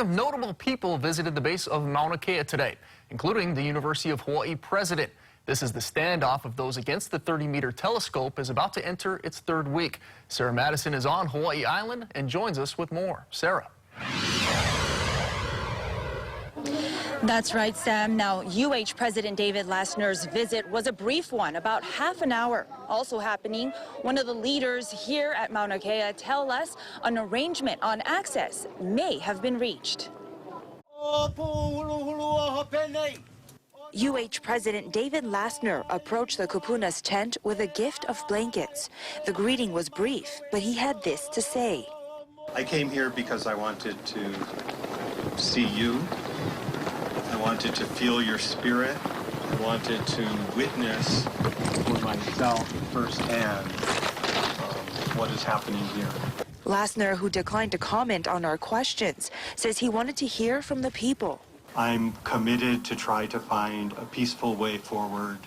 Notable people visited the base of Mauna Kea today, including the University of Hawaii president. This is the standoff of those against the 30-meter telescope is about to enter its third week. Sarah Madison is on Hawaii Island and joins us with more. Sarah. That's right, Sam. Now, UH President David Lassner's visit was a brief one, about half an hour. Also happening, one of the leaders here at Mauna Kea tell us an arrangement on access may have been reached. UH President David Lassner approached the kupuna's tent with a gift of blankets. The greeting was brief, but he had this to say. I came here because I wanted to see you. I wanted to feel your spirit. I wanted to witness for myself firsthand what is happening here. Lassner, who declined to comment on our questions, says he wanted to hear from the people. I'm committed to try to find a peaceful way forward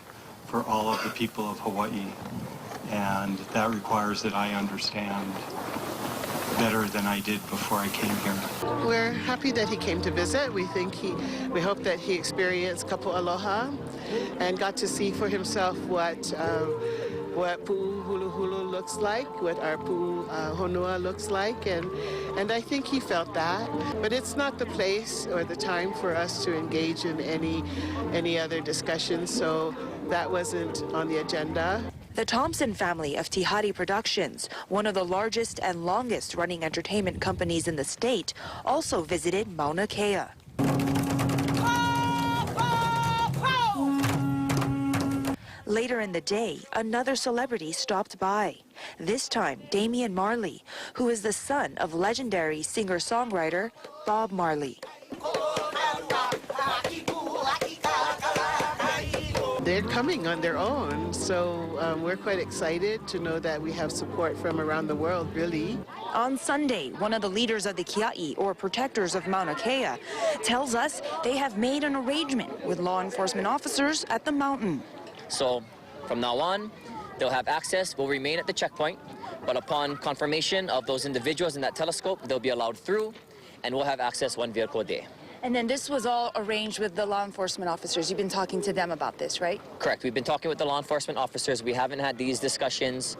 for all of the people of Hawaii, and that requires that I understand better than I did before I came here. We're happy that he came to visit. We hope that he experienced Kapu Aloha and got to see for himself what Pu'u Hulu Hulu looks like, what our Pu'u Honua looks like, and I think he felt that. But it's not the place or the time for us to engage in any other discussion, so that wasn't on the agenda. The Thompson family of Tihari Productions, one of the largest and longest running entertainment companies in the state, also visited Mauna Kea. Later in the day, another celebrity stopped by. This time, Damian Marley, who is the son of legendary singer-songwriter Bob Marley. They're coming on their own, so we're quite excited to know that we have support from around the world, really. On Sunday, one of the leaders of the Kia'i, or protectors of Mauna Kea, tells us they have made an arrangement with law enforcement officers at the mountain. So from now on, they'll have access, will remain at the checkpoint, but upon confirmation of those individuals in that telescope, they'll be allowed through, and we'll have access one vehicle a day. And then this was all arranged with the law enforcement officers. You've been talking to them about this, right? Correct. We've been talking with the law enforcement officers. We haven't had these discussions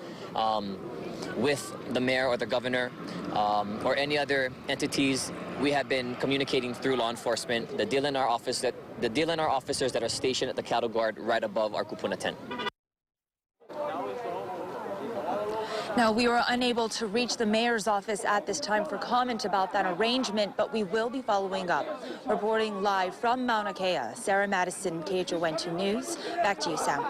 with the mayor or the governor or any other entities. We have been communicating through law enforcement. The deal in our officers that are stationed at the cattle guard right above our kupuna tent. Now, we were unable to reach the mayor's office at this time for comment about that arrangement, but we will be following up. Reporting live from Mauna Kea, Sarah Madison, KHON2 News. Back to you, Sam.